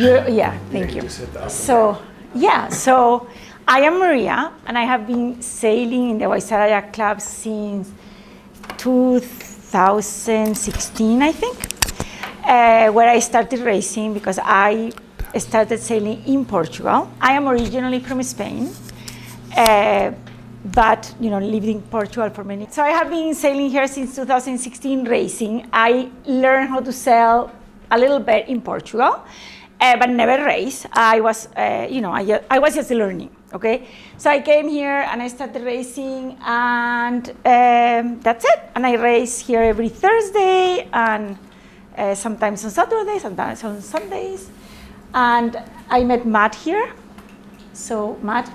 Yeah, thank you. So, yeah, so I am Maria, and I have been sailing in the Wayzata Yacht Club since 2016, I think, where I started racing because I started sailing in Portugal. I am originally from Spain, but lived in Portugal for many. So I have been sailing here since 2016 racing. I learned how to sail a little bit in Portugal, but never race. I was, I was just learning. Okay, so I came here and I started racing, and that's it. And I race here every Thursday, and sometimes on Saturdays, sometimes on Sundays. And I met Matt here. So Matt.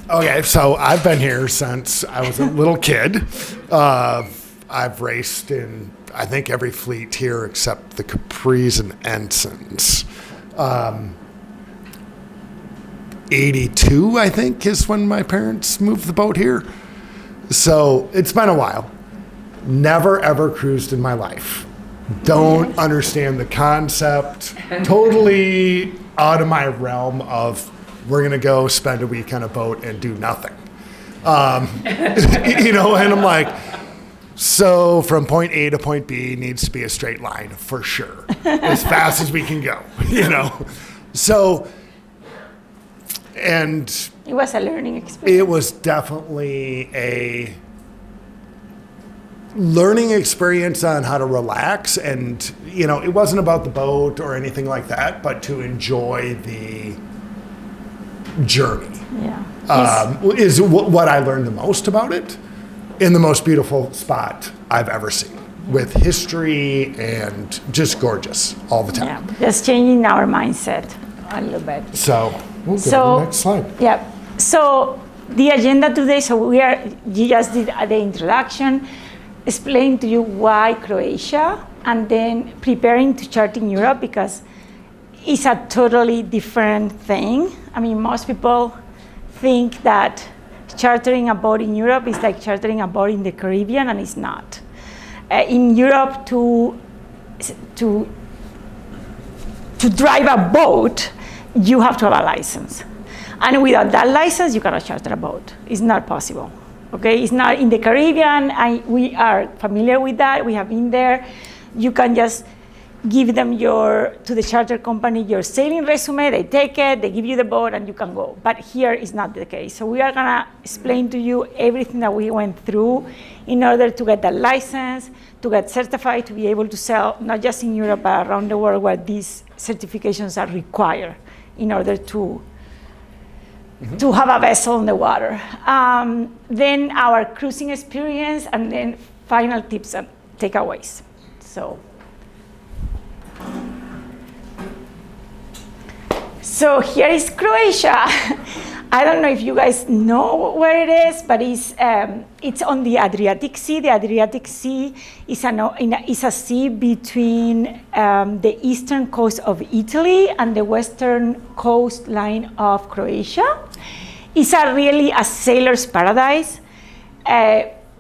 Okay, so I've been here since I was a little kid. I've raced in, I think, every fleet here except the Capris and Ensigns. 82, I think, is when my parents moved the boat here. So it's been a while. Never, ever cruised in my life. Don't understand the concept. Totally out of my realm of we're going to go spend a week on a boat and do nothing. And I'm like, so from point A to point B needs to be a straight line for sure, as fast as we can go, So, and it was a learning experience. It was definitely a learning experience on how to relax. And, it wasn't about the boat or anything like that, but to enjoy the journey. Yeah. Is what I learned the most about it, in the most beautiful spot I've ever seen, with history and just gorgeous all the time. Yeah, just changing our mindset a little bit. So we'll go to the next slide. Yeah. So the agenda today. So you just did the introduction, explain to you why Croatia, and then preparing to chart in Europe because it's a totally different thing. I mean, most people think that chartering a boat in Europe is like chartering a boat in the Caribbean, and it's not. In Europe, to drive a boat, you have to have a license. And without that license, you cannot charter a boat. It's not possible. Okay, it's not in the Caribbean. We are familiar with that. We have been there. You can just give them to the charter company your sailing resume, they take it, they give you the boat, and you can go. But here is not the case. So we are gonna explain to you everything that we went through in order to get that license, to get certified, to be able to sail, not just in Europe, but around the world where these certifications are required in order to have a vessel on the water. Then our cruising experience, and then final tips and takeaways. So here is Croatia. I don't know if you guys know where it is, but it's on the Adriatic Sea. The Adriatic Sea is a sea between the eastern coast of Italy and the western coastline of Croatia. It's really a sailor's paradise.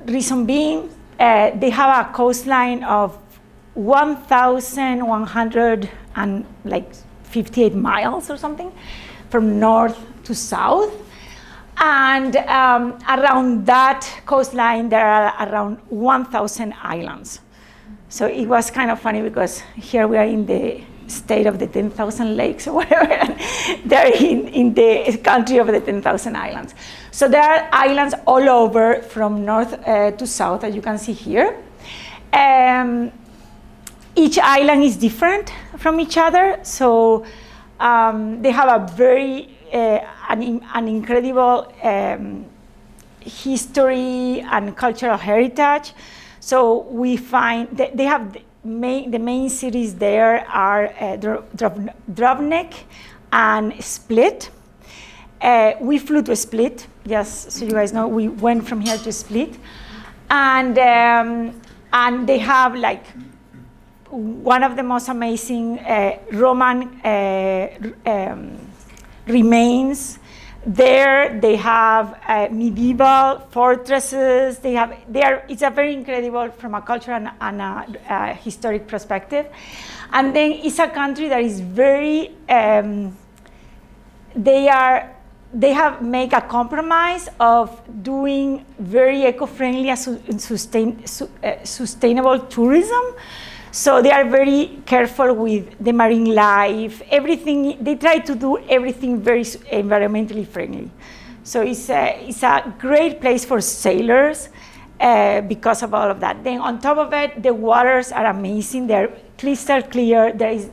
Reason being, they have a coastline of 1,158 miles or something from north to south. And around that coastline, there are around 1,000 islands. So it was kind of funny because here we are in the state of the 10,000 lakes or whatever, and they're in the country of the 10,000 islands. So there are islands all over from north to south, as you can see here. Each island is different from each other, so they have a very an incredible history and cultural heritage. So we find that they have the main cities there are Dubrovnik and Split. We flew to Split, just so you guys know. We went from here to Split, and they have like one of the most amazing Roman remains There they have medieval fortresses. It's a very incredible from a cultural and a historic perspective. And then it's a country that is very, they have made a compromise of doing very eco-friendly and sustainable tourism. So they are very careful with the marine life, everything. They try to do everything very environmentally friendly. So it's a great place for sailors because of all of that. Then on top of it, the waters are amazing. They're crystal clear. There is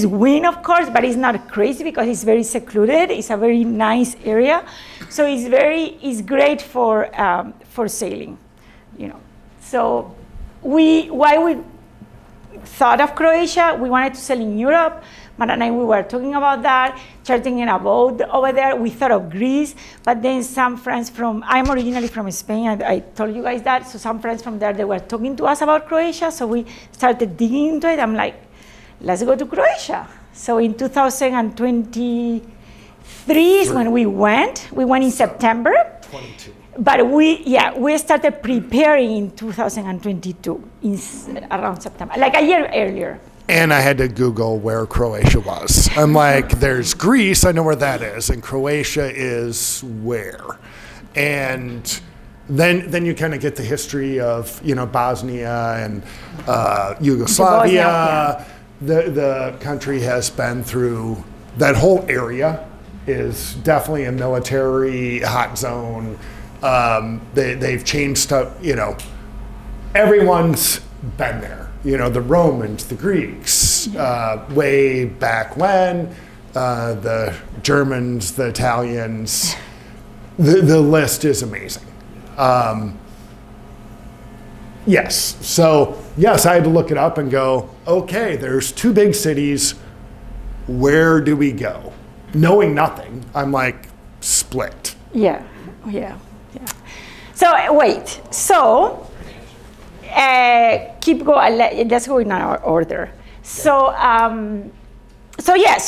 wind, of course, but it's not crazy because it's very secluded. It's a very nice area. So it's great for sailing, So why we thought of Croatia, we wanted to sail in Europe. Mara and I, we were talking about that, chartering in a boat over there. We thought of Greece, but then some friends I'm originally from Spain, I told you guys that, so some friends from there, they were talking to us about Croatia, so we started digging into it. I'm like, let's go to Croatia. So in 2023 is when we went. We went in September. 22. But we started preparing in 2022, around September, like a year earlier. And I had to Google where Croatia was. I'm like, there's Greece, I know where that is, and Croatia is where? And then you kind of get the history of Bosnia and Yugoslavia. The country has been through, that whole area is definitely a military hot zone. They've changed stuff, everyone's been there. The Romans, the Greeks, way back when, the Germans, the Italians, the list is amazing. Yes, so yes, I had to look it up and go, okay, there's two big cities, where do we go? Knowing nothing, I'm like, split. Yeah. So wait, keep going. Let's go in our order. So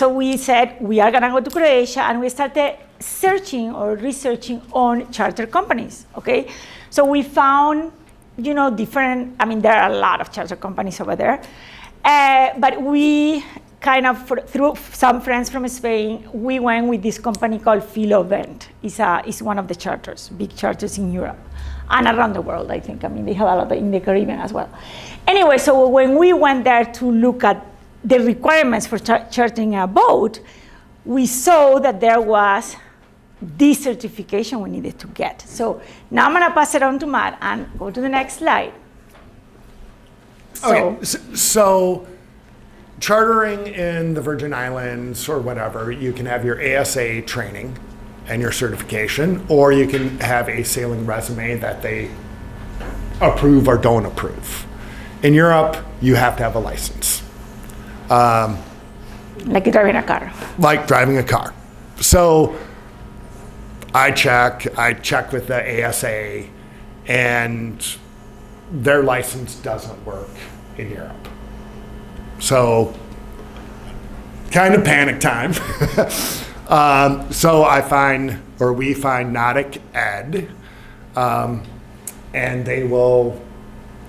we said we are gonna go to Croatia, and we started searching or researching on charter companies. Okay, so we found, different. I mean, there are a lot of charter companies over there, but we kind of through some friends from Spain, we went with this company called Filovent. It's one of the charters, big charters in Europe and around the world, I think. I mean, they have a lot in the Caribbean as well. Anyway, so when we went there to look at the requirements for chartering a boat, we saw that there was this certification we needed to get. So now I'm gonna pass it on to Matt and go to the next slide. So chartering in the Virgin Islands or whatever, you can have your ASA training and your certification, or you can have a sailing resume that they approve or don't approve. In Europe, you have to have a license. Like driving a car. Like driving a car. So I check with the ASA, and their license doesn't work in Europe. So kind of panic time. So we find Nautic Ed, and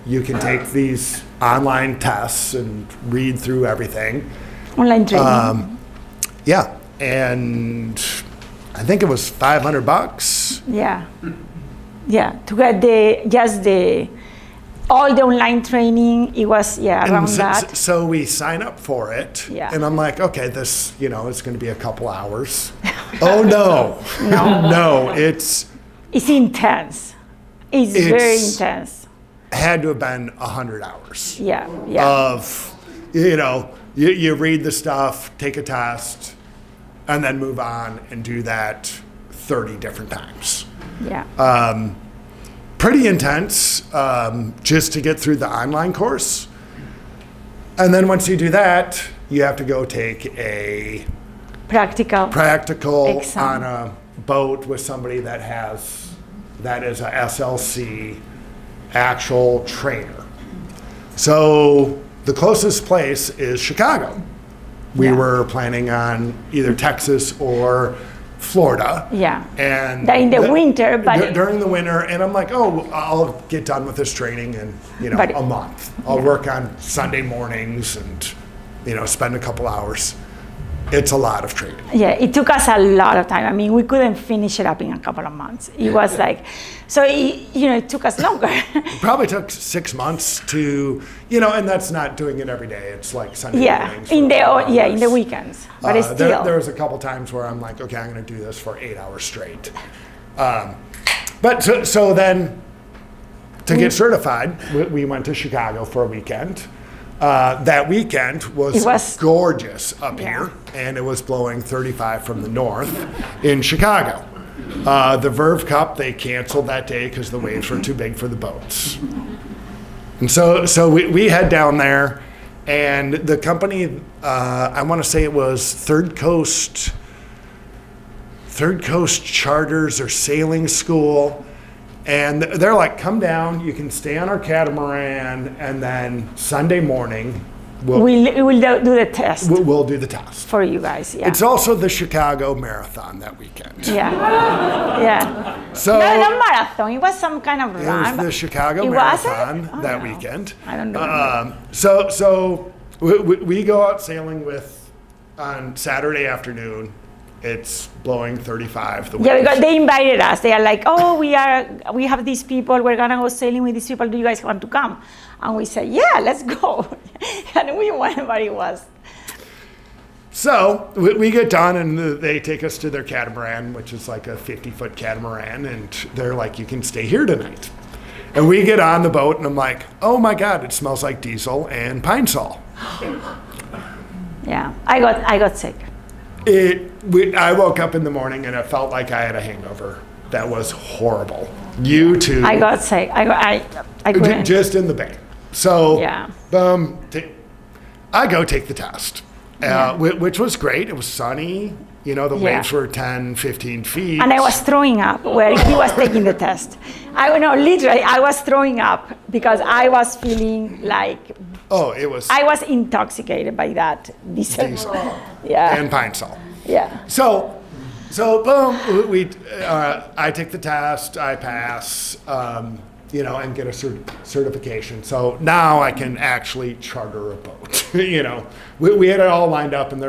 you can take these online tests and read through everything. Online training. Yeah, and I think it was $500. Yeah, to get all the online training, it was around that. So we sign up for it, Yeah. and I'm like, okay, this it's going to be a couple hours. Oh no, no, it's intense. It's very intense. Had to have been 100 hours. Yeah. Of you read the stuff, take a test, and then move on and do that 30 different times. Yeah. Pretty intense, just to get through the online course. And then once you do that, you have to go take a practical exam on a boat with somebody that is a SLC actual trainer. So the closest place is Chicago. We were planning on either Texas or Florida. Yeah. And in the winter, but during the winter, and I'm like, oh, I'll get done with this training in a month. I'll work on Sunday mornings and spend a couple hours. It's a lot of training. Yeah, it took us a lot of time. I mean, we couldn't finish it up in a couple of months. It was like, so it took us longer. It probably took 6 months to, and that's not doing it every day. It's like Sunday mornings. In the weekends. But it's still. There was a couple times where I'm like, okay, I'm going to do this for 8 hours straight. But so then to get certified, we went to Chicago for a weekend. That weekend was gorgeous up here, and it was blowing 35 from the north in Chicago. The Verve Cup, they canceled that day because the waves were too big for the boats. And so we head down there, and the company, I want to say it was Third Coast Charters or Sailing School. And they're like, come down, you can stay on our catamaran, and then Sunday morning, we'll do the test. We'll do the test. For you guys, yeah. It's also the Chicago Marathon that weekend. Yeah. So, no marathon, it was some kind of run. It was the Chicago Marathon that weekend. I don't know. So we go out sailing on Saturday afternoon. It's blowing 35. Because they invited us. They are like, oh, we have these people. We're gonna go sailing with these people. Do you guys want to come? And we said, yeah, let's go. And we went, but it was. So we get done, and they take us to their catamaran, which is like a 50-foot catamaran, and they're like, you can stay here tonight. And we get on the boat, and I'm like, oh my God, it smells like diesel and pine sol. Yeah, I got sick. I woke up in the morning and it felt like I had a hangover. That was horrible. You too. I got sick. I couldn't. Just in the bay. So, yeah. I go take the test, which was great. It was sunny. The waves were 10, 15 feet. And I was throwing up where he was taking the test. Literally, I was throwing up because I was feeling like. Oh, it was. I was intoxicated by that diesel. Yeah. And pine sol. Yeah. So boom, I take the test, I pass, and get a certification. So now I can actually charter a boat. We had it all lined up, and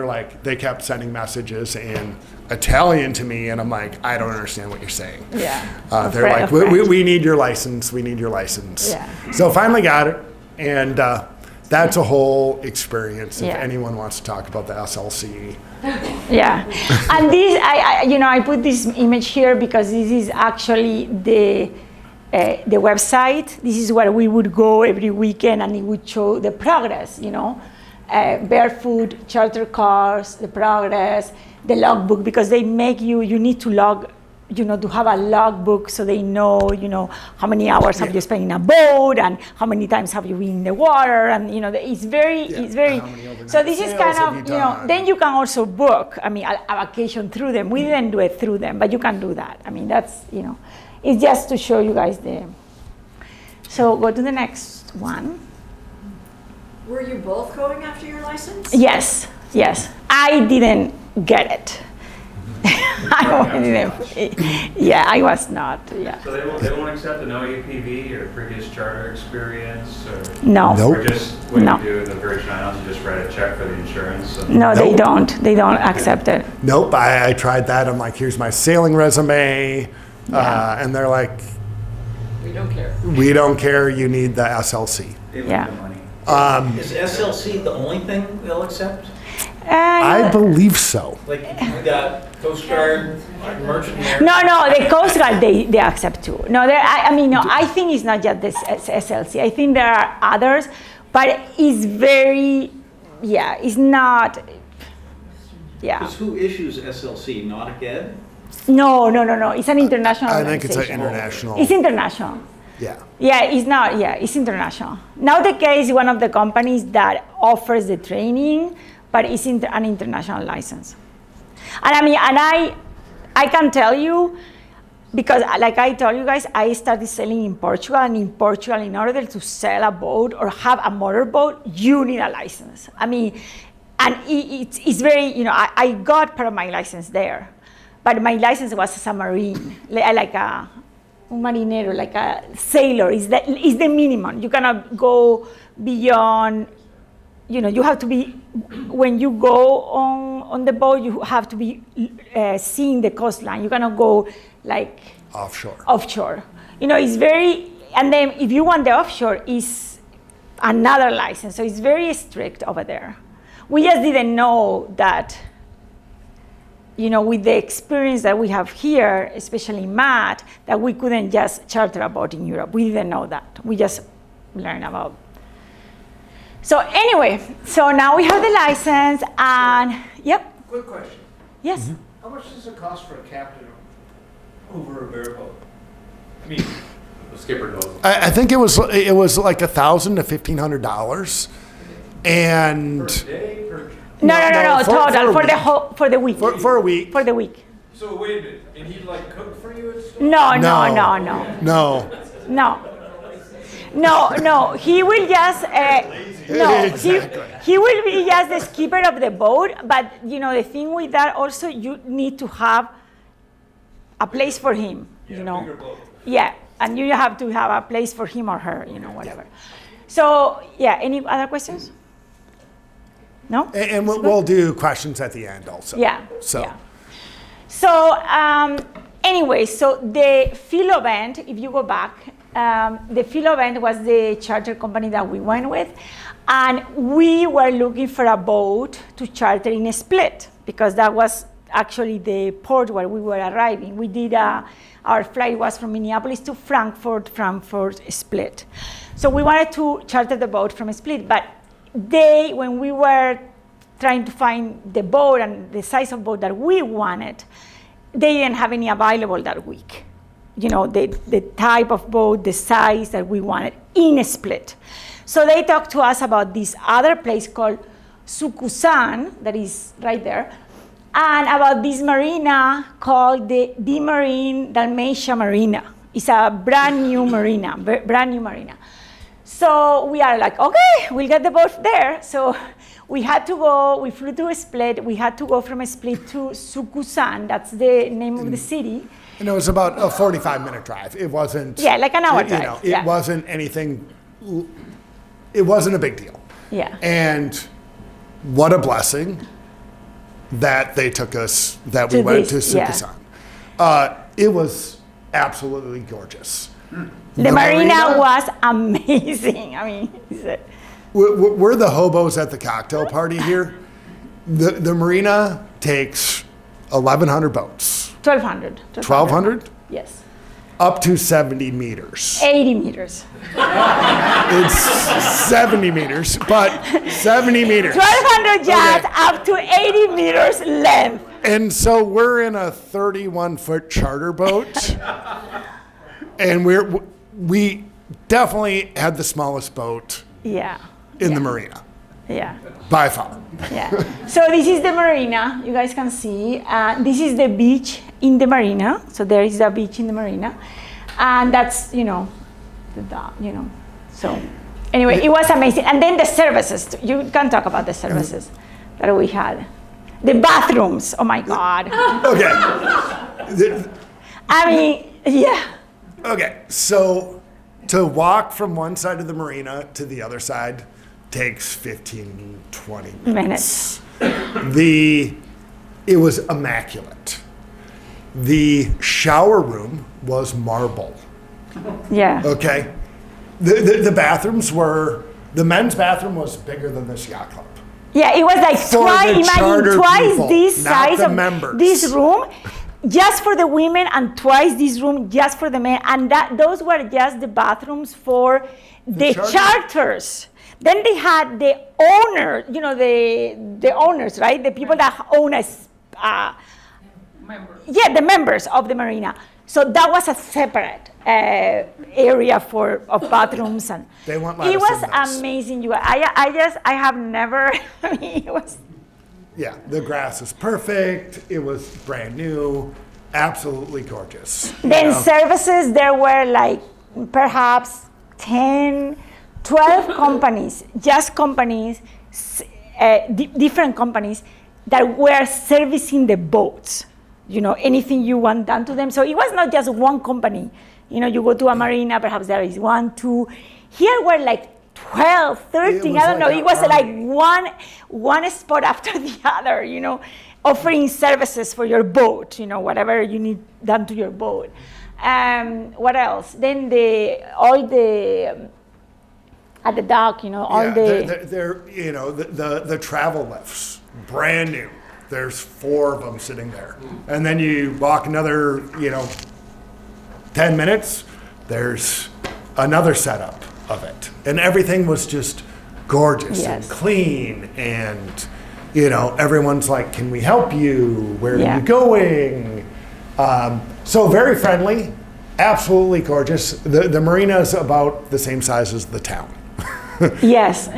they kept sending messages in Italian to me, and I'm like, I don't understand what you're saying. Yeah. They're like, we need your license. We need your license. Yeah. So finally got it, and that's a whole experience. If anyone wants to talk about the SLC. Yeah, and this, I put this image here because this is actually the website. This is where we would go every weekend, and it would show the progress. Barefoot, charter cars, the progress, the logbook, because they make you need to log. To have a logbook so they know, how many hours have you spent in a boat and how many times have you been in the water, and it's very. So this is kind of, then you can also book, a vacation through them. We didn't do it through them, but you can do that. That's, it's just to show you guys so go to the next one. Were you both going after your license? Yes. I didn't get it. I was not. Yeah. So they won't accept an OUPV or previous charter experience, or no. Or just what you do in the Virgin Islands, you just write a check for the insurance. No, they don't. They don't accept it. Nope. I tried that. I'm like, here's my sailing resume, and they're like, we don't care. We don't care. You need the SLC. Yeah. Is SLC the only thing they'll accept? I believe so. Like we got Coast Guard, Merchant Marine. No, the Coast Guard they accept too. No, I think it's not just this SLC. I think there are others, but it's very, it's not, Because who issues SLC? Nautic Ed? No. It's an international I think it's an organization. international. It's international. Yeah. Yeah, it's not. Yeah, it's international. Nautica is one of the companies that offers the training, but it's an international license. And I can tell you, because like I told you guys, I started sailing in Portugal, and in Portugal, in order to sail a boat or have a motorboat, you need a license. And it's very, I got part of my license there, but my license was as a marine, like a marinero, like a sailor. Is the minimum. You cannot go beyond. You have to be, when you go on the boat, you have to be seeing the coastline. You cannot go like offshore. It's very, and then if you want the offshore, is another license. So it's very strict over there. We just didn't know that, with the experience that we have here, especially Matt, that we couldn't just charter a boat in Europe. We didn't know that. We just learned about. So anyway, so now we have the license, and yep. Quick question. Yes. Mm-hmm. How much does it cost for a captain over a bareboat? I mean, The skipper knows. I think it was like $1,000 to $1,500, and per day, per... No, total for the week. for a week. For the week. So wait a minute, and he'd like cook for you and stuff? No. He will just Exactly. he will be just the skipper of the boat. But the thing with that also, you need to have a place for him. Bigger boat. Yeah, and you have to have a place for him or her. Whatever. So yeah, any other questions? No. And we'll do questions at the end also. Yeah. So. Yeah. So anyway, so the field event, if you go back, the field event was the charter company that we went with, and we were looking for a boat to charter in Split because that was actually the port where we were arriving. We did our flight was from Minneapolis to Frankfurt, Split. So we wanted to charter the boat from Split, but when we were trying to find the boat and the size of boat that we wanted, they didn't have any available that week. The type of boat, the size that we wanted in Split. So they talked to us about this other place called Sukusan, that is right there, and about this marina called the Marine Dalmatia Marina. It's a brand new marina. So we are like, okay, we'll get the boat there. So we flew to Split. We had to go from Split to Sukusan. That's the name of the city. And it was about a 45-minute drive. It wasn't. Yeah, like an hour drive. It wasn't anything. It wasn't a big deal. Yeah. And what a blessing that they took us, that we went to Sukusan. It was absolutely gorgeous. The marina was amazing. I mean, we're the hobos at the cocktail party here. The marina takes 1,100 boats. 1,200. 1,200? Yes. Up to 70 meters. 80 meters. It's 70 meters, but 70 meters. 1,200 yards up to 80 meters length. And so we're in a 31-foot charter boat, and we definitely had the smallest boat in the marina. Yeah. By far. Yeah. So this is the marina. You guys can see. This is the beach in the marina. So there is a beach in the marina, and that's So anyway, it was amazing. And then the services. You can talk about the services that we had. The bathrooms. Oh my God. Okay. I mean, yeah. Okay. So to walk from one side of the marina to the other side takes 15, 20 minutes. It was immaculate. The shower room was marble. Yeah. Okay. The bathrooms the men's bathroom was bigger than this yacht club. Yeah, it was like twice this size of members. This room, just for the women, and twice this room just for the men. And those were just the bathrooms for the charters. Then they had the owner, the owners, right? The people that own us. Members. Yeah, the members of the marina. So that was a separate area of bathrooms, and they won't let it us was in those. amazing. I have never. I mean, it was. Yeah, the grass was perfect. It was brand new, absolutely gorgeous. Then services, there were like perhaps 10, 12 companies, just companies different companies that were servicing the boats. Anything you want done to them. So it was not just one company. You go to a marina, perhaps there is 1, 2. Here were like 12, 13, I don't know. It was like one spot after the other, offering services for your boat, whatever you need done to your boat. What else? Then at the dock, the travel lifts, brand new. There's 4 of them sitting there. And then you walk another, 10 minutes, there's another setup of it. And everything was just gorgeous and clean. And, everyone's like, can we help you? Where are you going? So very friendly, absolutely gorgeous. The marina is about the same size as the town. Yes.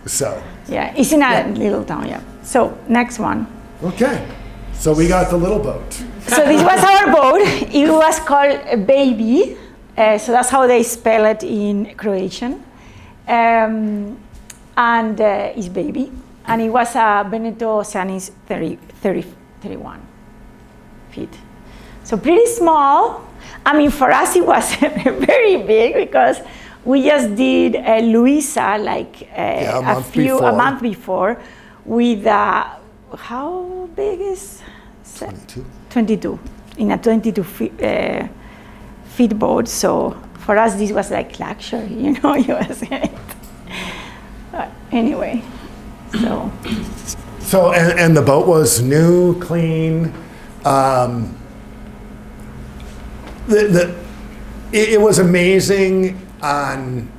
So. Yeah, it's in a little town, yeah. So next one. Okay, so we got the little boat. So this was our boat. It was called Baby. So that's how they spell it in Croatian. And it's Baby. And it was a Veneto Oceanis 31 feet. So pretty small. I mean, for us it was very big because we just did Luisa like a month before with how big is 22 in a 22 feet boat. So for us this was like luxury, it was anyway. So and the boat was new, clean. It was amazing on,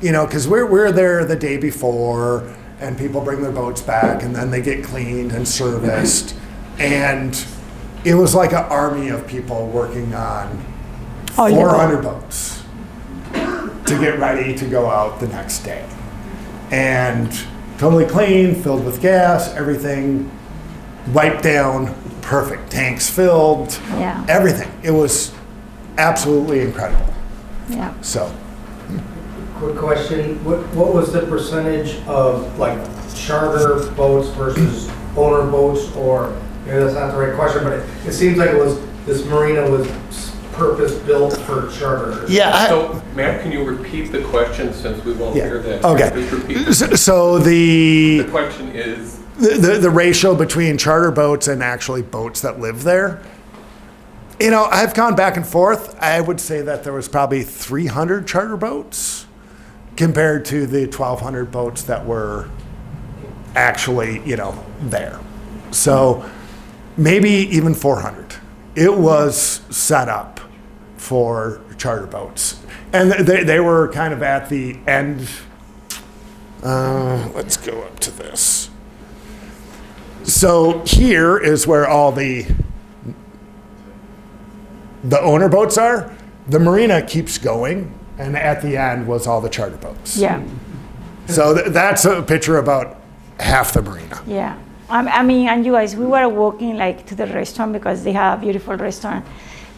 because we're there the day before. And people bring their boats back, and then they get cleaned and serviced. And it was like an army of people working on 400 boats to get ready to go out the next day. And totally clean, filled with gas, everything wiped down, perfect. Tanks filled, everything. It was absolutely incredible. Yeah. So. Quick question, what was the percentage of like charter boats versus owner boats, or maybe that's not the right question, but it seems like this marina was purpose built for charters. Yeah. So, Matt, can you repeat the question since we won't hear that? Okay. Just repeat the So The question is the ratio between charter boats and actually boats that live there. I've gone back and forth. I would say that there was probably 300 charter boats compared to the 1,200 boats that were actually, there. So maybe even 400. It was set up for charter boats. And they were kind of at the end. Let's go up to this. So here is where all the owner boats are. The marina keeps going. And at the end was all the charter boats. Yeah. So that's a picture about half the marina. Yeah. I mean, and you guys, we were walking like to the restaurant because they have a beautiful restaurant.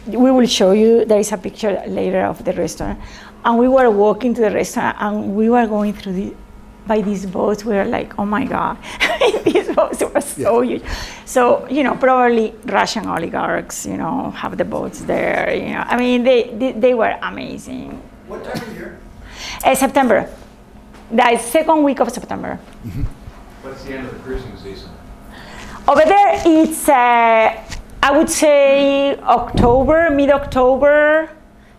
We will show you, there is a picture later of the restaurant. And we were walking to the restaurant and we were going through by these boats. We were like, oh my God, these boats were so huge. So, probably Russian oligarchs, have the boats there, I mean, they were amazing. What time of year? September. The second week of September. Mm-hmm. What's the end of the cruising season? Over there, it's, I would say, October, mid-October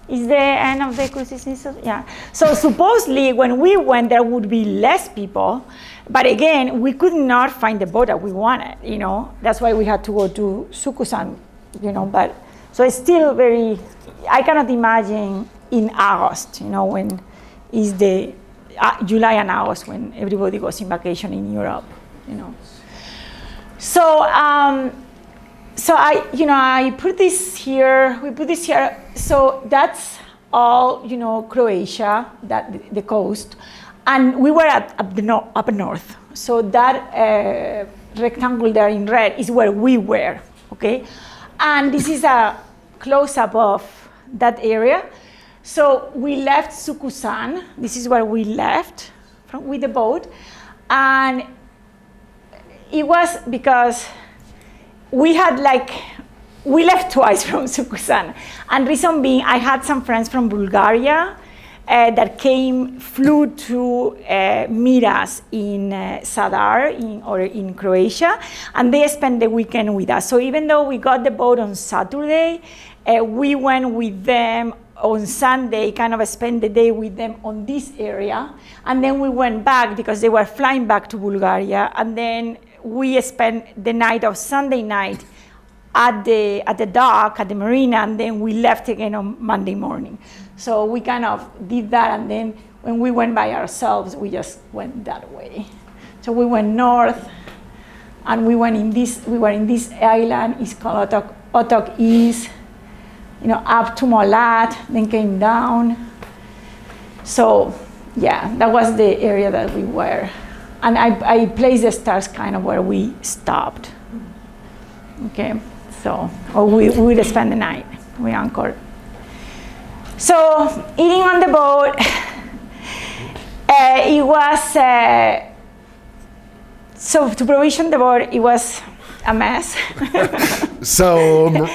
is the end of the cruising season. Yeah. So supposedly, when we went, there would be less people. But again, we could not find the boat that we wanted, That's why we had to go to Sukusan, But so it's still very, I cannot imagine in August, when is the July and August when everybody goes in vacation in Europe, So, so I put this here. We put this here. So that's all, Croatia, the coast, and we were up north. So that rectangle there in red is where we were. Okay, and this is a close up of that area. So we left Sukusan. This is where we left with the boat. And it was because we left twice from Sukusan. And reason being, I had some friends from Bulgaria that flew to meet us in Sadar or in Croatia, and they spent the weekend with us. So even though we got the boat on Saturday, we went with them on Sunday, kind of spent the day with them on this area, and then we went back because they were flying back to Bulgaria, and then we spent the night of Sunday night at the dock, at the marina, and then we left again on Monday morning. So we kind of did that, and then when we went by ourselves, we just went that way. So we went north, and we were in this island. It's called Otok East, up to Molat, then came down. So yeah, that was the area that we were. And I placed the stars kind of where we stopped. Okay, so, or we would spend the night, we anchored. So eating on the boat, it was, so to provision the boat, it was a mess. So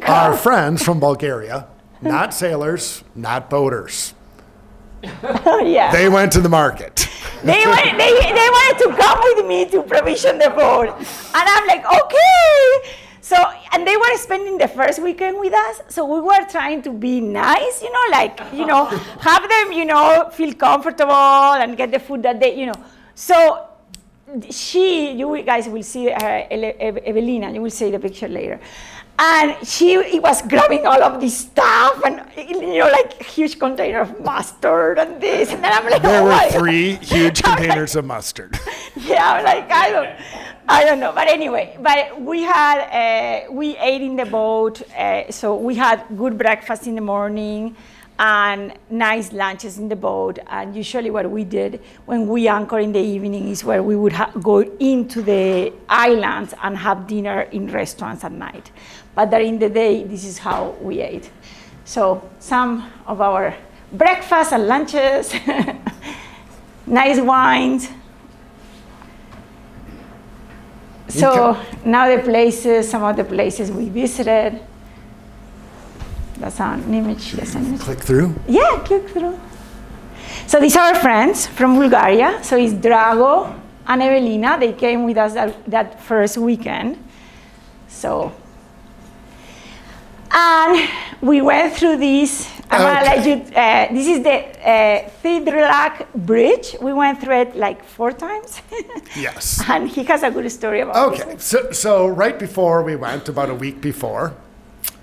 our friends from Bulgaria, not sailors, not boaters. Yeah. They went to the market. They wanted to come with me to provision the boat. And I'm like, okay. So, and they were spending the first weekend with us. So we were trying to be nice, have them, feel comfortable and get the food that they, So you guys will see her, Evelina, you will see the picture later. And he was grabbing all of this stuff and, like huge container of mustard and this. And then I'm like, there were 3 huge containers of mustard. Yeah, I'm like, I don't know. But anyway, we ate in the boat. So we had good breakfast in the morning and nice lunches in the boat. And usually what we did when we anchor in the evening is where we would go into the islands and have dinner in restaurants at night. But during the day, this is how we ate. So some of our breakfast and lunches, nice wines. So now some of the places we visited. That's an image. Yes, an image. Click through? Yeah, click through. So these are our friends from Bulgaria. So it's Drago and Evelina. They came with us that first weekend. So, and we went through this. This is the Thidrilak Bridge. We went through it like 4 times. Yes. And he has a good story about it. Okay, so right before we went, about a week before,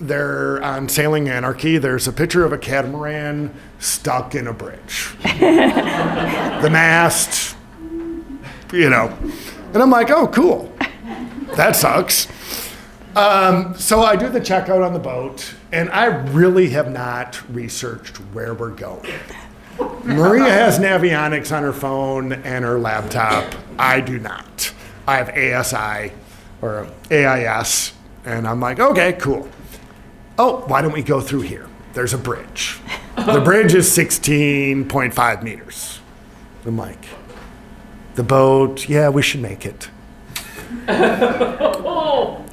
there on Sailing Anarchy, there's a picture of a catamaran stuck in a bridge. The mast, and I'm like, oh, cool. That sucks. So I do the checkout on the boat, and I really have not researched where we're going. Maria has Navionics on her phone and her laptop. I do not. I have ASI or AIS, and I'm like, okay, cool. Oh, why don't we go through here? There's a bridge. The bridge is 16.5 meters. I'm like, the boat, yeah, we should make it. No.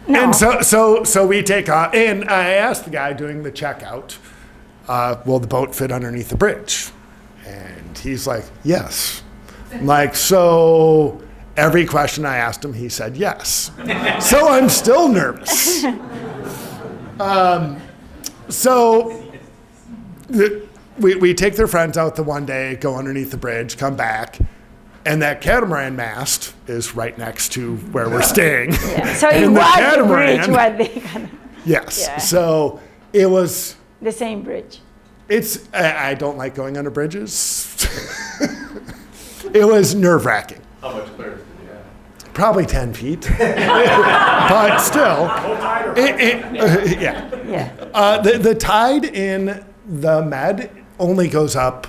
And so we take off, and I asked the guy doing the checkout, will the boat fit underneath the bridge? And he's like, yes. I'm like, so every question I asked him, he said yes. So I'm still nervous. We take their friends out the one day, go underneath the bridge, come back, and that catamaran mast is right next to where we're staying. Yeah. So it was the bridge where they kind of... Yes. Yeah. So it was... The same bridge. I don't like going under bridges. It was nerve-wracking. How much clearance did you have? Probably 10 feet. But still... yeah. Yeah. The tide in the Med only goes up,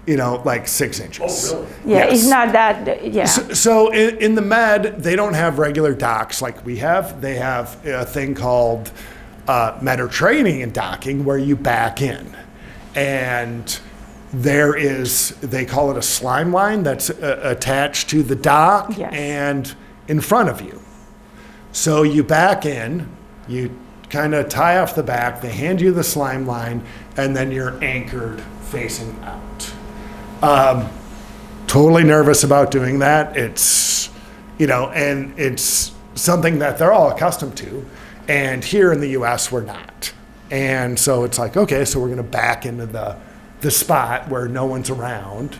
like 6 inches. Oh, really? Yeah, Yes. it's not that, yeah. So in the Med, they don't have regular docks like we have. They have a thing called Mediterranean docking where you back in. And they call it a slime line that's attached to the dock Yes. and in front of you. So you back in, you kind of tie off the back, they hand you the slime line, and then you're anchored facing out. Totally nervous about doing that. It's, and it's something that they're all accustomed to. And here in the US, we're not. And so it's like, okay, so we're going to back into the spot where no one's around.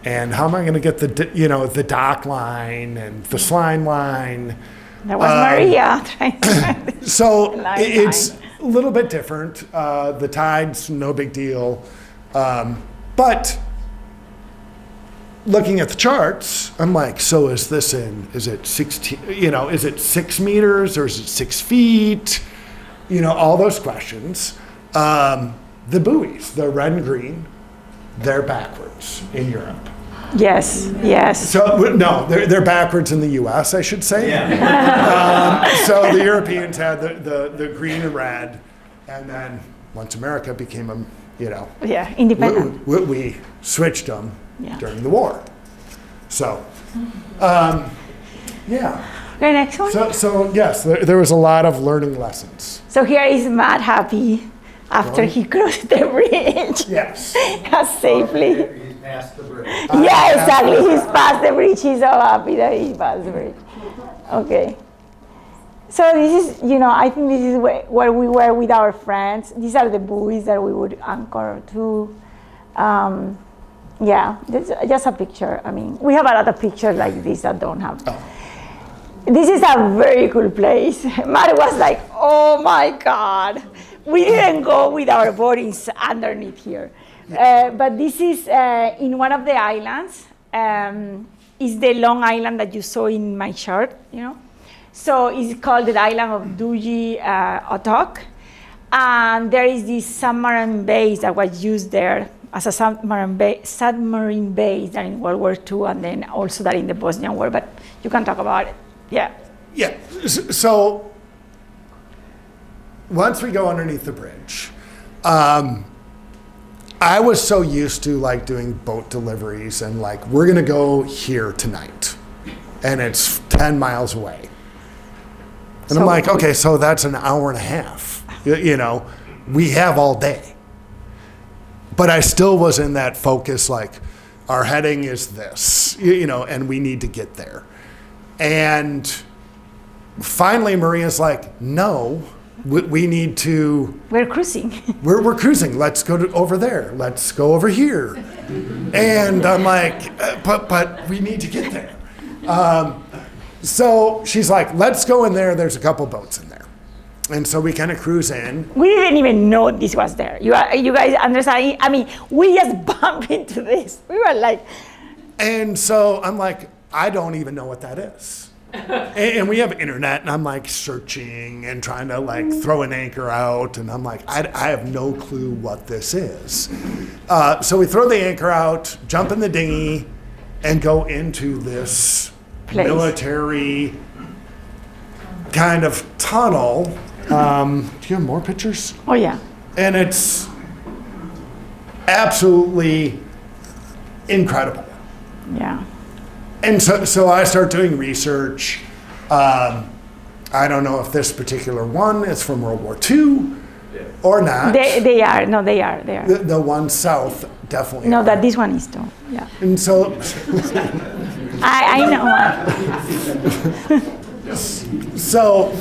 And how am I going to get the dock line and the slime line? That was Maria trying to So line. it's a little bit different. The tide's no big deal. But looking at the charts, I'm like, so is it 16, is it 6 meters or is it 6 feet? All those questions. The buoys, the red and green, they're backwards in Europe. Yes. So no, they're backwards in the U.S., I should say. Yeah. So the Europeans had the green and red, and then once America became Independent. we switched them during the war. So, yeah. Okay, next one. So yes, there was a lot of learning lessons. So here is Matt happy after he crossed the bridge. Yes. Safely. He's past the bridge. Yeah, exactly. He's passed the bridge. He's so happy that he passed the bridge. Okay. So this is, I think this is where we were with our friends. These are the buoys that we would anchor to. Just a picture. I mean, we have a lot of pictures like this that don't have. Oh. This is a very cool place. Matt was like, oh my God. We didn't go with our boatings underneath here. But this is in one of the islands. Is the long island that you saw in my chart, So it's called the island of Duji Otok. And there is this submarine base that was used there as a submarine base that in World War II and then also that in the Bosnian War. But you can talk about it. Yeah. Yeah. So once we go underneath the bridge, I was so used to doing boat deliveries and we're going to go here tonight and it's 10 miles away. And I'm like, okay, so that's an hour and a half, we have all day. But I still was in that focus, our heading is this, and we need to get there. And finally, Maria's like, no, we need to. We're cruising. We're cruising. Let's go over there. Let's go over here. And I'm like, but we need to get there. So she's like, let's go in there. There's a couple boats in there. And so we kind of cruise in. We didn't even know this was there. You guys understand? I mean, we just bumped into this. We were like. And so I'm like, I don't even know what that is. And we have internet, and I'm searching and trying to throw an anchor out, and I'm like, I have no clue what this is. So we throw the anchor out, jump in the dinghy, and go into this military kind of tunnel. Do you have more pictures? Oh yeah. And it's absolutely incredible. Yeah. And so I start doing research. I don't know if this particular one is from World War II or not. They are. No, they are. They are. The one south definitely. No, are. that this one is too. Yeah. And so. I know. So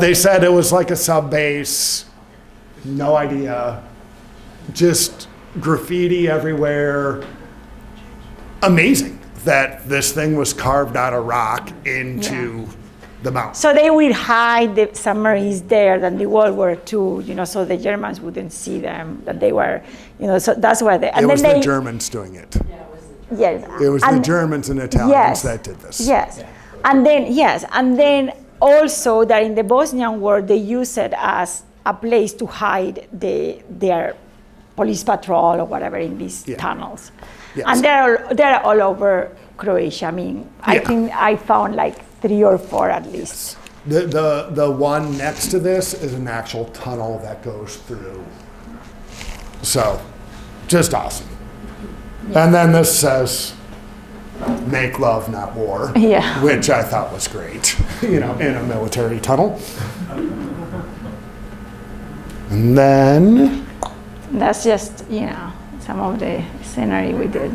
they said it was like a sub base. No idea. Just graffiti everywhere. Amazing that this thing was carved out of rock into the mountain. So they would hide the submarines there than the World War II, so the Germans wouldn't see them, that they were, so that's why they. And it was then the Germans doing it. Yes. It was the Germans and Italians that did this. Yes. And then also that in the Bosnian War, they used it as a place to hide their police patrol or whatever in these tunnels. Yes. And they're all over Croatia. I mean, I think I found 3 or 4 at least. The one next to this is an actual tunnel that goes through. So just awesome. And then this says, make love, not war, Yeah. which I thought was great, in a military tunnel. And then, That's just, some of the scenery we did.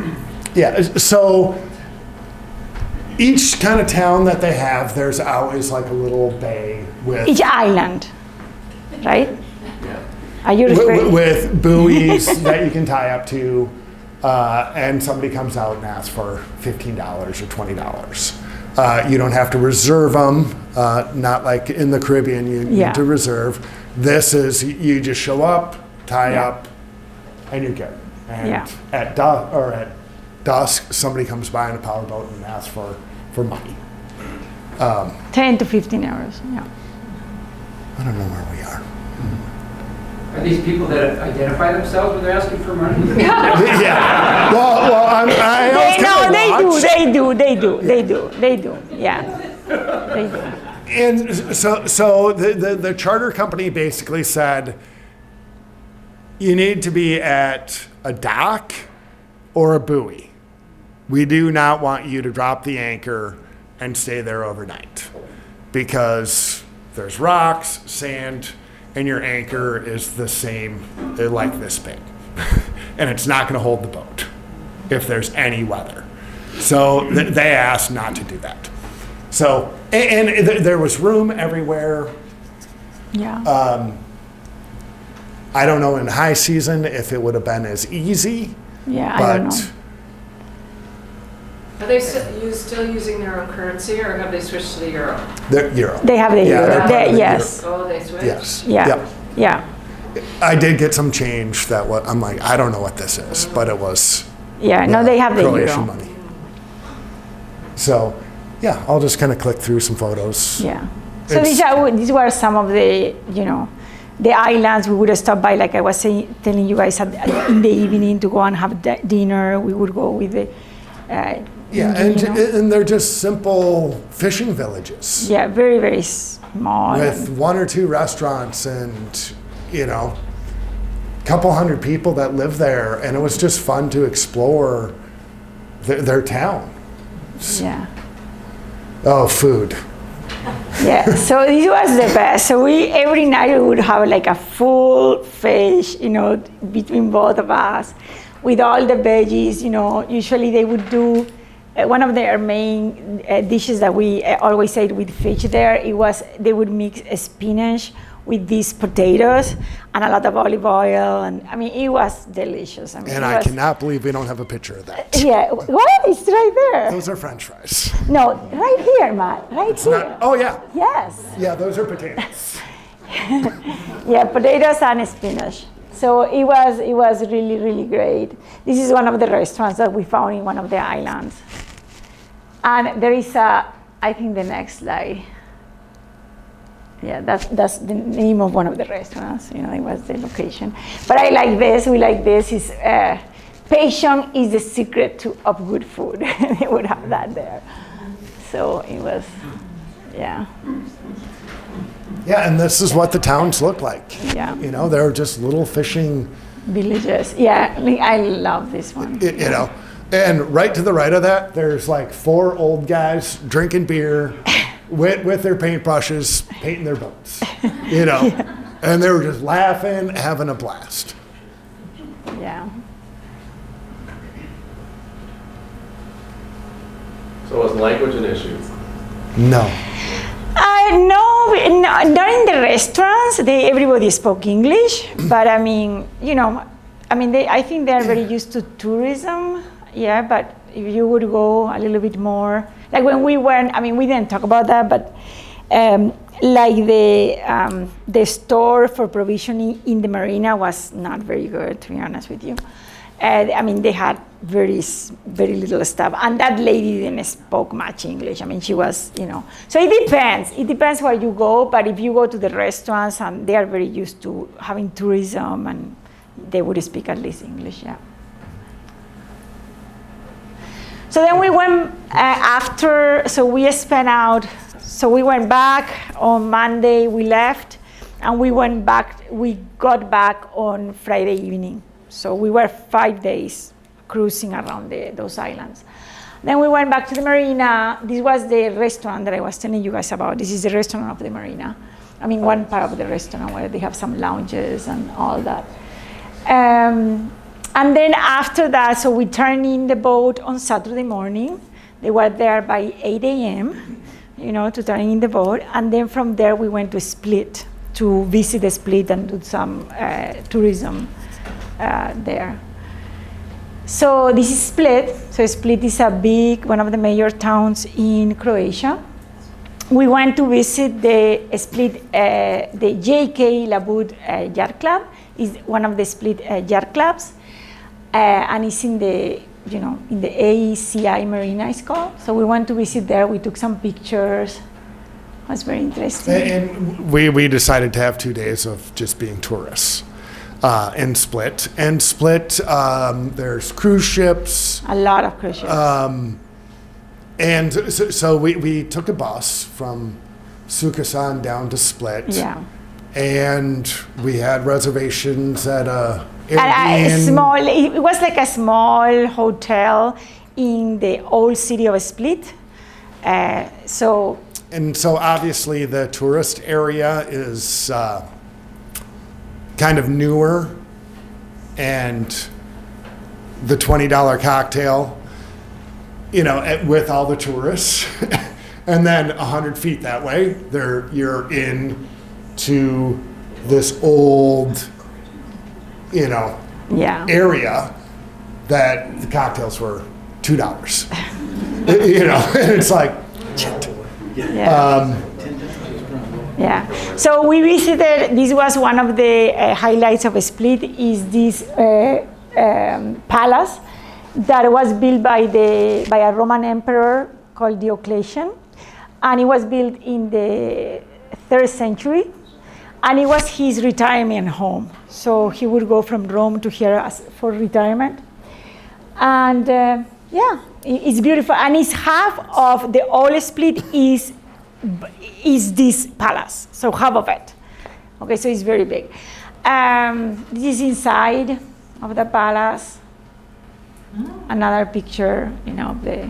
yeah, so each kind of town that they have, there's always like a little bay with Each island, right? Are you referring? with buoys that you can tie up to, and somebody comes out and asks for $15 or $20. You don't have to reserve them, not like in the Caribbean, you Yeah. need to reserve. This is, you just show up, tie Yeah. up, and you're good. And Yeah. at dusk, somebody comes by in a powerboat and asks for money. 10 to 15 hours, yeah. I don't know where we are. Are these people that identify themselves when they're asking for money? Yeah. Well, I always kinda They watch. do, yeah. They do. And so the charter company basically said, you need to be at a dock or a buoy. We do not want you to drop the anchor and stay there overnight because there's rocks, sand, and your anchor is the same, like this big. And it's not going to hold the boat if there's any weather. So they asked not to do that. So, and there was room everywhere. Yeah. I don't know in high season if it would have been as easy, Yeah, I don't but know. Are they still using their own currency, or have they switched to the euro? they're Euro. They have the Yeah, euro. they're part of the Yes. Oh, they switched? Yes. Yeah. Yep. Yeah. I did get some change that I'm like, I don't know what this is, but it was Yeah. No, they have the Croatian euro. money. So, yeah, I'll just kind of click through some photos. Yeah. So It's- these were some of the, the islands we would stop by, like I was telling you guys, in the evening to go and have dinner. We would go with the. Yeah, and they're just simple fishing villages Yeah, very, very small. with one or two restaurants and, a couple hundred people that live there. And it was just fun to explore their town. Yeah. Oh, food. Yeah, so this was the best. So every night we would have like a full fish, between both of us, with all the veggies. Usually they would do one of their main dishes that we always ate with fish there. They would mix spinach with these potatoes and a lot of olive oil, and it was delicious. And I cannot believe we don't have a picture of that. Yeah, what? It's right there. Those are French fries. No, right here, Matt. Right here. Oh, yeah. Yes. Yeah, those are potatoes. Yeah, potatoes and spinach. So it was really, really great. This is one of the restaurants that we found in one of the islands. And there is I think the next slide. Yeah, that's the name of one of the restaurants. It was the location. But I like this. We like this. Is patience is the secret of good food. They would have that there. So it was, yeah. Yeah, and this is what the towns look like. Yeah. They're just little fishing, Villages. Yeah, I love this one. And right to the right of that, there's like 4 old guys drinking beer with their paintbrushes, painting their boats. And they were just laughing, having a blast. Yeah. So was language an issue? No. No, not in the restaurants. Everybody spoke English, but I think they are very used to tourism. Yeah, but if you would go a little bit more, like when we went, we didn't talk about that, but like the store for provisioning in the marina was not very good, to be honest with you. They had very, very little stuff, and that lady didn't spoke much English. She was, So it depends. It depends where you go, but if you go to the restaurants, and they are very used to having tourism, and they would speak at least English, yeah. So then we went we went back on Monday, we left, and we got back on Friday evening. So we were 5 days cruising around those islands. Then we went back to the marina. This was the restaurant that I was telling you guys about. This is the restaurant of the marina. I mean, one part of the restaurant where they have some lounges and all that. And then after that, so we turned in the boat on Saturday morning. They were there by 8 a.m., to turn in the boat. And then from there, we went to Split to visit the Split and do some tourism there. So this is Split. So Split is one of the major towns in Croatia. We went to visit the Split, the J.K. Labud Yacht Club is one of the Split yacht clubs, and it's in the in the ACI Marina it's called. So we went to visit there. We took some pictures. It was very interesting. And we decided to have 2 days of just being tourists in Split. And Split, there's cruise ships. A lot of cruise ships. And so we took a bus from Sukasan down to Split. Yeah. And we had reservations at a Airbnb. It was like a small hotel in the old city of Split. So obviously the tourist area is kind of newer, and the $20 cocktail, with all the tourists, and then 100 feet that way, you're in to this old, area that the cocktails were $2. And it's like, shit. Yeah. So we visited. This was one of the highlights of Split. Is this palace that was built by a Roman emperor called Diocletian, and it was built in the 3rd century, and it was his retirement home. So he would go from Rome to here for retirement, and it's beautiful. And it's half of the old Split is this palace, so half of it. Okay, so it's very big. This is inside of the palace. Another picture, of the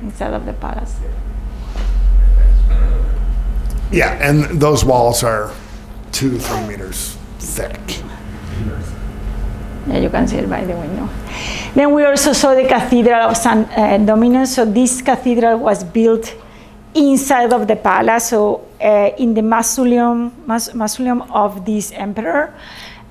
inside of the palace. Yeah, and those walls are 2-3 meters thick. Yeah, you can see it by the window. Then we also saw the Cathedral of San Dominus. So this cathedral was built inside of the palace, so in the mausoleum of this emperor.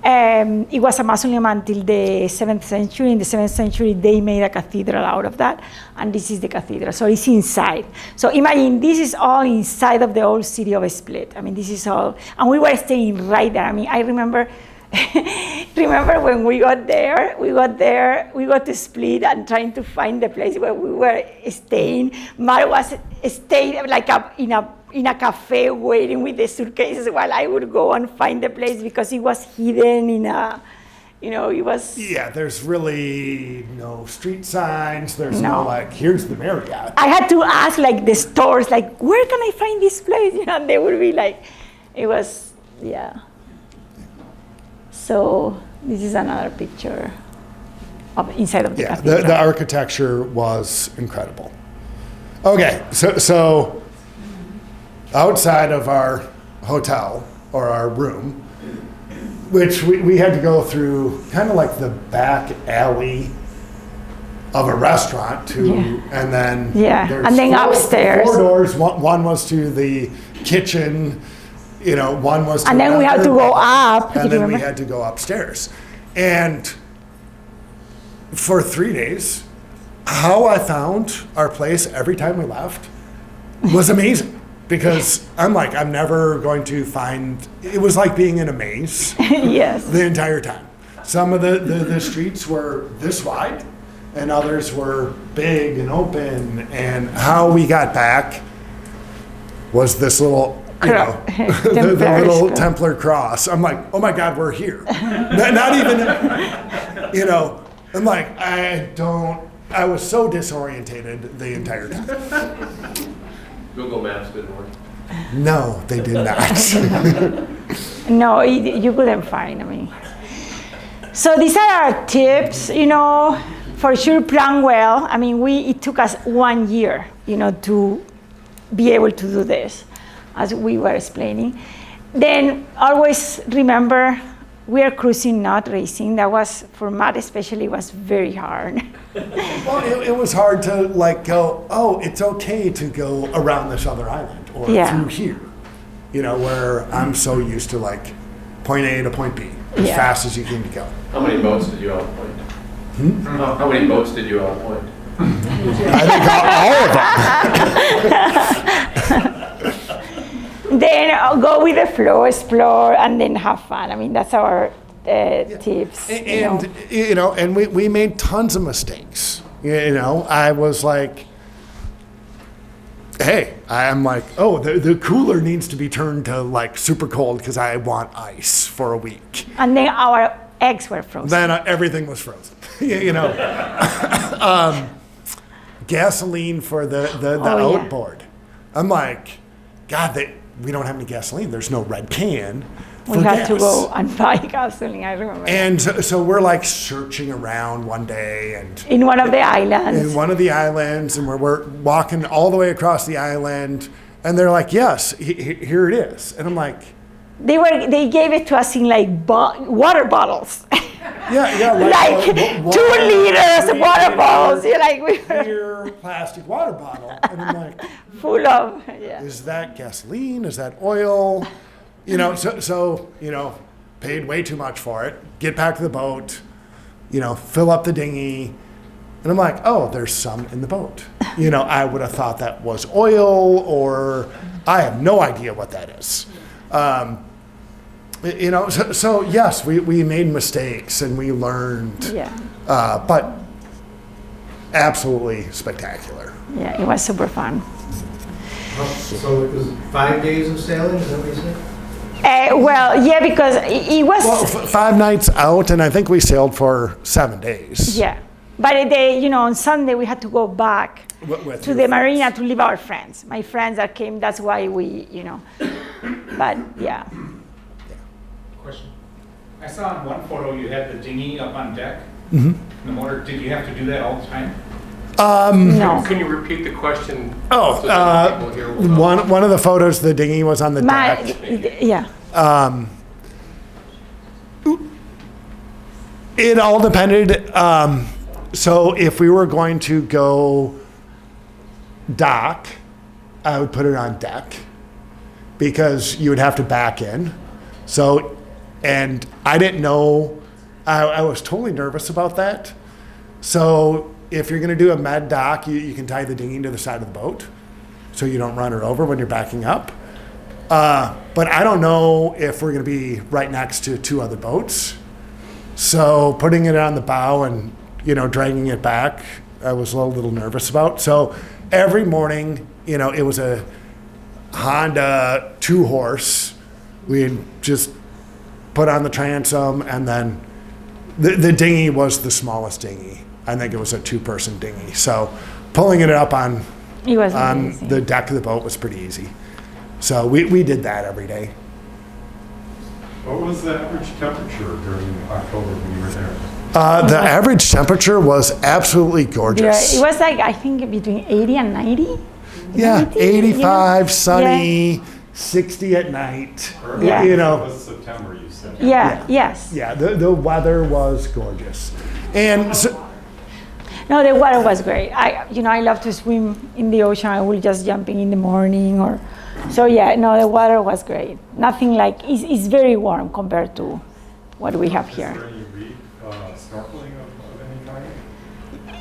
It was a mausoleum until the 7th century. In the 7th century, they made a cathedral out of that, and this is the cathedral. So it's inside. So imagine this is all inside of the old city of Split. I mean, this is all, and we were staying right there. I mean, I remember when we got there, we got to Split and trying to find the place where we were staying. Mar was staying like in a cafe waiting with the suitcases while I would go and find the place because it was hidden in a, it was... Yeah, there's really no street signs. There's no here's the Marriott. I had to ask the stores, where can I find this place? And they would be it was, So this is another picture of inside of the cathedral. The architecture was incredible. Okay, so outside of our hotel or our room, which we had to go through kind of like the back alley of a restaurant and then upstairs 4 doors. One was to the kitchen, one was to and then we had to go up, and then we had to go upstairs. And for 3 days, how I found our place every time we left was amazing. Because I'm never going to find, it was like being in a maze. Yes. The entire time. Some of the streets were this wide and others were big and open. And how we got back was this little, the little Templar cross. I'm like, oh my God, we're here. not even, I'm like, I was so disorientated the entire time. Google Maps didn't work. No, they did not. No, you couldn't find. I mean, So these are our tips, for sure plan well. I mean, it took us 1 year, to be able to do this, as we were explaining. Then always remember, we are cruising, not racing. That was, for Matt especially, was very hard. Well, it was hard to go, oh, it's okay to go around this other island or through here, where I'm so used to point A to point B as fast as you can go. How many boats did you outpoint? How many boats did you outpoint? I think all of them. Then go with the flow, explore, and then have fun. I mean, that's our tips. And we made tons of mistakes. I was like, hey, I'm like, oh, the cooler needs to be turned to super cold because I want ice for a week. And then our eggs were frozen. Then everything was frozen. Gasoline for the outboard. I'm like, God, we don't have any gasoline. There's no red can for we had gas. to go and buy gasoline, I remember. And so we're searching around one day and in one of the islands. And we're walking all the way across the island, and they're like, yes, here it is. And I'm like, they gave it to us in water bottles. Yeah, 2 liters water bottles. You're like, clear plastic water bottle. And I'm like, full of, is that gasoline? Is that oil? So paid way too much for it. Get back to the boat, fill up the dinghy. And I'm like, oh, there's some in the boat. I would have thought that was oil, or I have no idea what that is. So yes, we made mistakes and we learned. Yeah. But absolutely spectacular. Yeah, it was super fun. So it was 5 days of sailing, is that what you said? Well, yeah, because it was. Well, 5 nights out, and I think we sailed for 7 days. Yeah, but on Sunday we had to go back to the marina to leave our friends. My friends that came. That's why we, But yeah. Question. I saw in one photo you had the dinghy up on deck. Mm-hmm. The motor. Did you have to do that all the time? No. Can you repeat the question? Oh, so that people here will know? one of the photos, the dinghy was on the deck. Yeah. It all depended. So if we were going to go dock, I would put it on deck because you would have to back in. So, and I didn't know, I was totally nervous about that. So if you're going to do a med dock, you can tie the dinghy to the side of the boat so you don't run her over when you're backing up. But I don't know if we're going to be right next to 2 other boats. So putting it on the bow and, dragging it back, I was a little nervous about. So every morning, it was a Honda 2-horse. We'd just put on the transom, and then the dinghy was the smallest dinghy. I think it was a 2-person dinghy. So pulling it up on the deck of the boat was pretty easy. So we did that every day. What was the average temperature during October when you were there? The average temperature was absolutely gorgeous. Yeah, it was I think between 80 and 90. Yeah, 90, 85, sunny, 60 at night. Yeah. It was September, you said. Yeah. Yes. Yeah, the weather was gorgeous. And so, No, the water was great. I love to swim in the ocean. I will just jumping in the morning or. So yeah, no, the water was great. Nothing it's very warm compared to what we have here. Is there any reef snorkeling of any kind?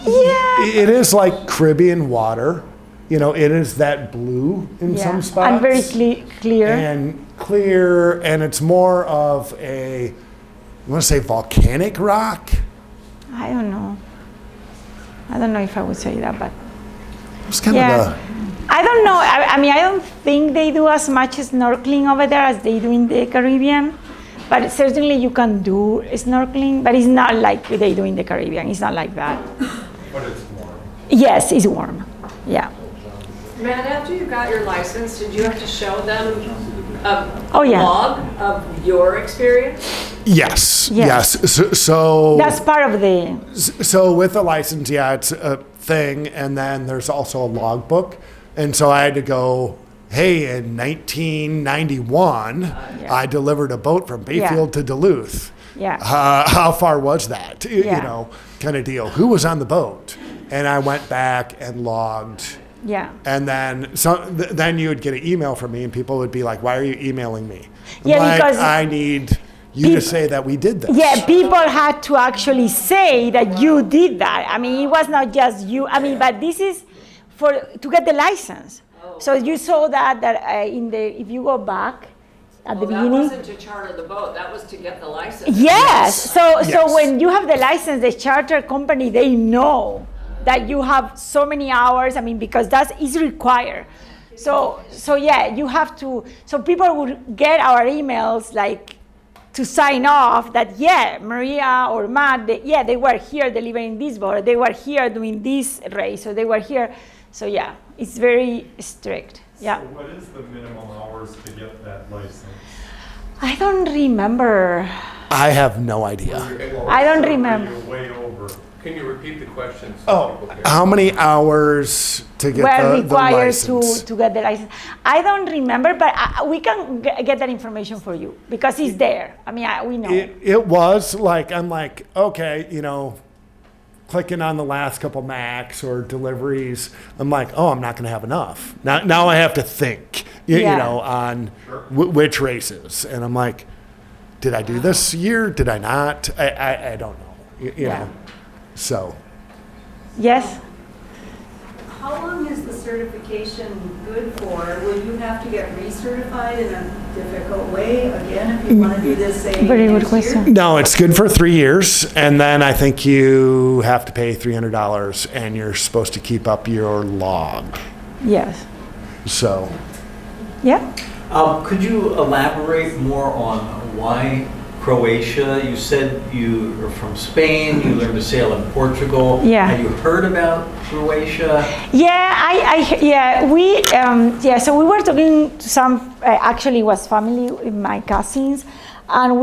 Yeah. it is like Caribbean water. It is that blue in some spots. And very clear. And clear, and it's more of I want to say volcanic rock. I don't know if I would say that, but. It's kind Yeah. of I don't know. I mean, I don't think they do as much snorkeling over there as they do in the Caribbean. But certainly you can do snorkeling, but it's not like they do in the Caribbean. It's not like that. But it's warm. Yes, it's warm. Yeah. Matt, after you got your license, did you have to show them Oh, yeah. log of your experience? Yes. Yes. So That's part of the. So with the license, yeah, it's a thing, and then there's also a logbook, and so I had to go. Hey, in 1991, I delivered a boat from Bayfield to Duluth. Yeah. How far was that? You Yeah. know, kind of deal. Who was on the boat? And I went back and logged. Yeah. And then then you would get an email from me, and people would be like, "Why are you emailing me?" I'm Yeah, like, because I need you to say that we did this. Yeah, people had to actually say that you did that. I mean, it was not just you. I mean, but this is to get the license. So you saw that if you go back at the Well, that beginning. wasn't to charter the boat, that was to get the license. Yes. So Yes. when you have the license, the charter company, they know that you have so many hours. I mean, because that is required. So yeah, you have to. So people would get our emails like to sign off that Maria or Matt, they were here delivering this boat. They were here doing this race, or they were here. So yeah, it's very strict. Yeah. So what is the minimum hours to get that license? I don't remember. I have no idea. I don't Or remember. you're way over. Can you repeat the question? Oh, how many hours to get Were the required license? to get the license. I don't remember, but we can get that information for you because it's there. I mean, we know. It was like, I'm like, okay, clicking on the last couple max or deliveries. I'm like, oh, I'm not going to have enough. Now I have to think, on which races. And I'm like, did I do this year? Did I not? I don't know, you know. So. Yes. How long is the certification good for? Will you have to get recertified in a difficult way again if you want to do this, say, Very good next question. year? No, it's good for 3 years. And then I think you have to pay $300 and you're supposed to keep up your log. Yes. So. Yeah. Could you elaborate more on why Croatia? You said you are from Spain, you learned to sail in Portugal. Yeah. Have you heard about Croatia? So we were talking to some, actually it was family, my cousins, and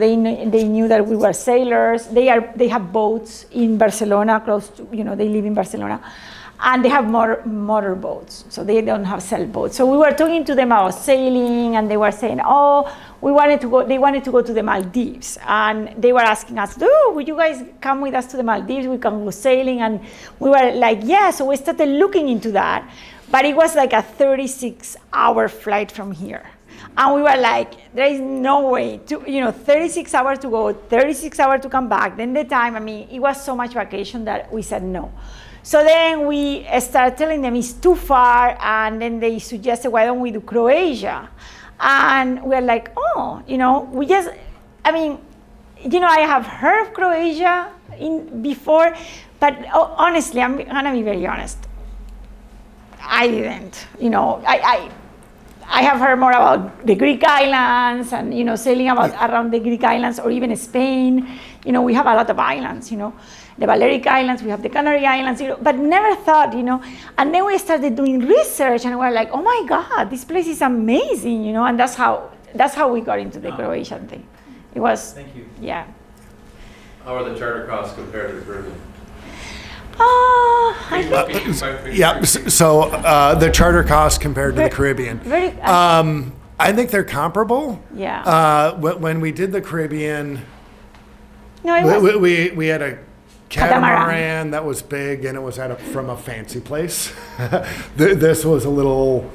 they knew that we were sailors. They have boats in Barcelona, close to, they live in Barcelona. And they have motor boats, so they don't have sailboats. So we were talking to them about sailing, and they were saying, they wanted to go to the Maldives. And they were asking us, would you guys come with us to the Maldives? We can go sailing. And we were like, yeah, so we started looking into that. But it was like a 36-hour flight from here. And we were like, there is no way 36 hours to go, 36 hours to come back. Then the time, it was so much vacation that we said no. So then we started telling them it's too far, and then they suggested, why don't we do Croatia? And we're like, I have heard of Croatia before, but honestly, I'm gonna be very honest. I didn't, I have heard more about the Greek islands and, sailing around the Greek islands or even Spain. We have a lot of islands, the Balearic Islands, we have the Canary Islands, but never thought, and then we started doing research and we're like, oh my God, this place is amazing, and that's how we got into the Croatian thing. It was, Thank you. Yeah. How are the charter costs compared to the Caribbean? So the charter costs compared to the Caribbean. I think they're comparable. Yeah. When we did the Caribbean, No, we had a catamaran that was big, and it was from a fancy place. This was a little,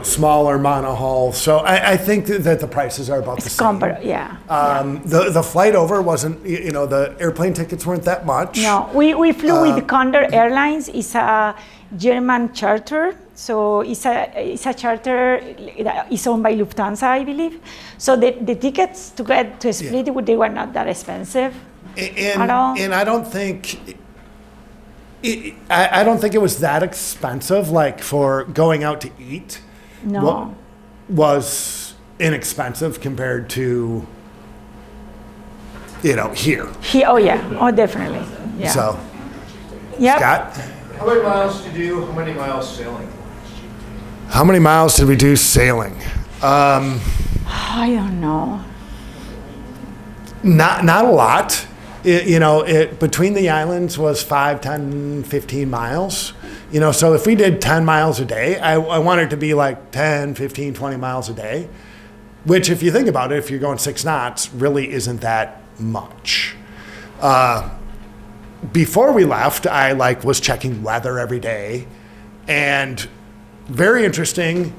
smaller monohull. So I think that the prices are about the same. The flight over wasn't, the airplane tickets weren't that much. No, we flew with Condor Airlines. It's a German charter. So it's a charter that is owned by Lufthansa, I believe. So the tickets to get to Split, they were not that expensive at all. And I don't think it was that expensive. Like for going out to eat, No. Was inexpensive compared to here. Oh yeah, definitely. Yeah. So, yep. Scott, How many miles did you do? How many miles sailing? how many miles did we do sailing? I don't know. Not a lot. Between the islands was 5, 10, 15 miles. So if we did 10 miles a day, I want it to be like 10, 15, 20 miles a day, which if you think about it, if you're going 6 knots, really isn't that much. Before we left, I was checking weather every day, and very interesting.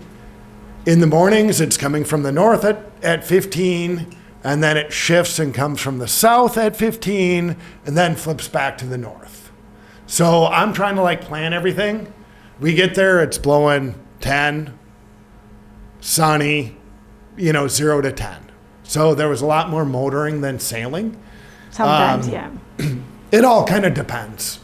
In the mornings, it's coming from the north at 15, and then it shifts and comes from the south at 15, and then flips back to the north. So I'm trying to plan everything. We get there, it's blowing 10, sunny, 0 to 10. So there was a lot more motoring than sailing. Sometimes, yeah. It all kind of depends,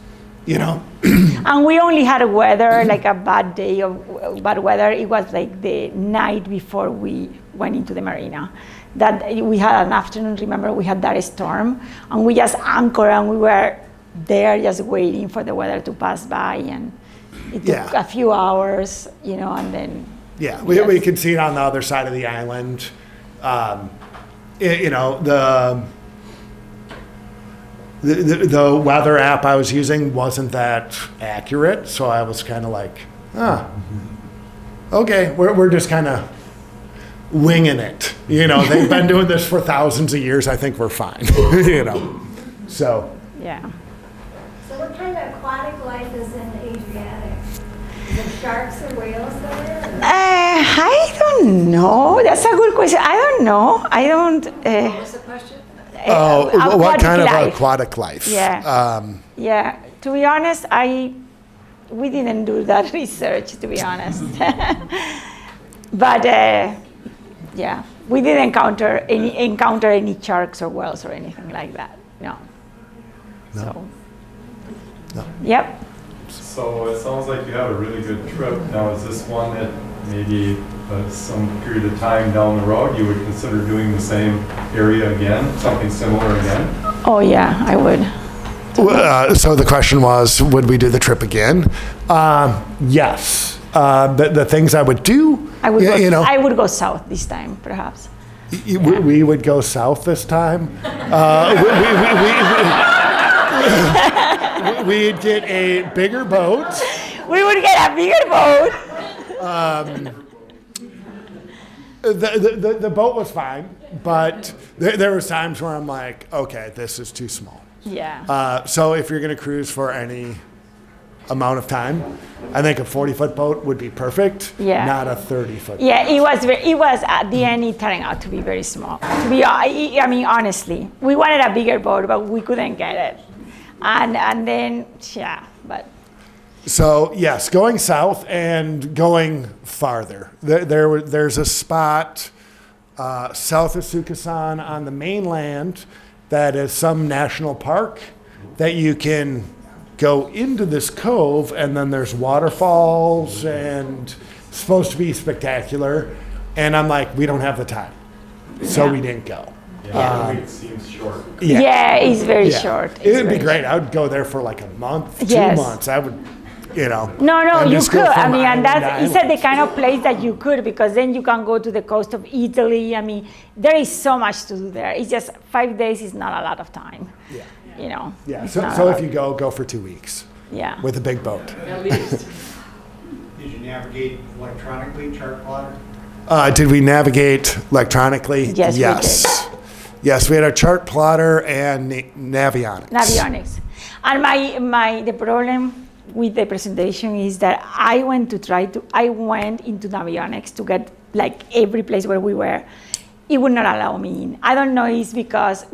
And we only had weather, like a bad day of bad weather. It was like the night before we went into the marina. That we had an afternoon, remember, we had that storm, and we just anchored and we were there just waiting for the weather to pass by, and it took a few hours, and then... Yeah, we could see it on the other side of the island. The weather app I was using wasn't that accurate, so I was kind of okay, we're just kind of winging it. They've been doing this for thousands of years. I think we're fine. So. Yeah. So what kind of aquatic life is in the Adriatic? Is it sharks or whales there? I don't know. That's a good question. I don't know. I don't. What was the question? What kind life. of aquatic life? Yeah. Yeah. To be honest, we didn't do that research. To be honest, but yeah, we didn't encounter any sharks or whales or anything like that. No. So. No. Yep. So it sounds like you had a really good trip. Now, is this one that maybe some period of time down the road you would consider doing the same area again, something similar again? Oh yeah, I would. So the question was, would we do the trip again? Yes. The things I would do, I would go south this time, perhaps. We would go south this time. We'd get a bigger boat. We would get a bigger boat. The boat was fine, but there was times where I'm like, okay, this is too small. Yeah. So if you're going to cruise for any amount of time, I think a 40-foot boat would be perfect. Yeah. Not a 30-foot. Yeah, it was at the end. It turned out to be very small. I mean, honestly, we wanted a bigger boat, but we couldn't get it. And then, yeah, but. So yes, going south and going farther. There's a spot south of Sukasan on the mainland that is some national park that you can go into this cove, and then there's waterfalls, and it's supposed to be spectacular. And I'm like, we don't have the time, so we didn't go. Yeah, it seems short. Yeah, it's very short. It would be great. I would go there for like a month, 2 months. I would, No, you could. I mean, and it's the kind of place that you could, because then you can go to the coast of Italy. I mean, there is so much to do there. It's just 5 days is not a lot of time. Yeah. Yeah. So if you go for 2 weeks. Yeah. With a big boat. At least. Did you navigate electronically, chart plotter? Did we navigate electronically? Yes. We did. Yes, we had a chart plotter and Navionics. And the problem with the presentation is that I went into Navionics to get every place where we were. It would not allow me in. I don't know, it's because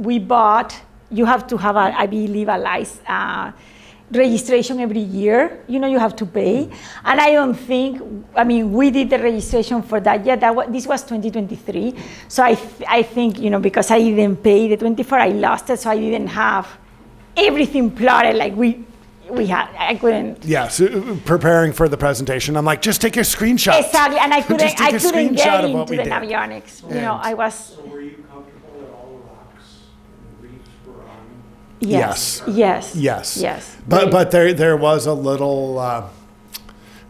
you have to have I believe a license, registration every year. You have to pay. And I don't think, we did the registration for that yet. This was 2023. So I think, because I didn't pay the 24, I lost it. So I didn't have everything plotted like we had. I couldn't. Yes, preparing for the presentation, I'm like, just take your screenshot. Exactly, and I couldn't get into the Navionics. So were you comfortable that all the rocks and the reefs were on? Yes. But there was a little.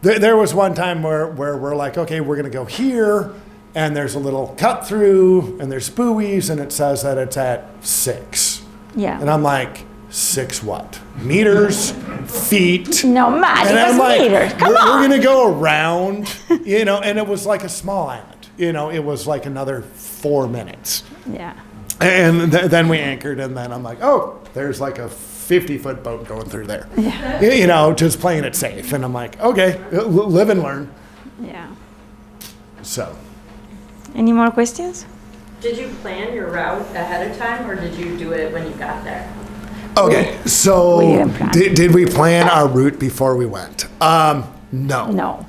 There was one time where we're like, okay, we're gonna go here, and there's a little cut through, and there's buoys, and it says that it's at 6. Yeah. And I'm like, 6 what? Meters, feet. No, man, And it I'm was like, meters. Come we're on. gonna go around, and it was like a small island. It was like another 4 minutes. Yeah. And then we anchored, and then I'm like, oh, there's like a 50-foot boat going through there. Yeah. Just playing it safe. And I'm like, okay, live and learn. Yeah. So. Any more questions? Did you plan your route ahead of time, or did you do it when you got there? Okay, We so didn't plan. did we plan our route before we went? No. No.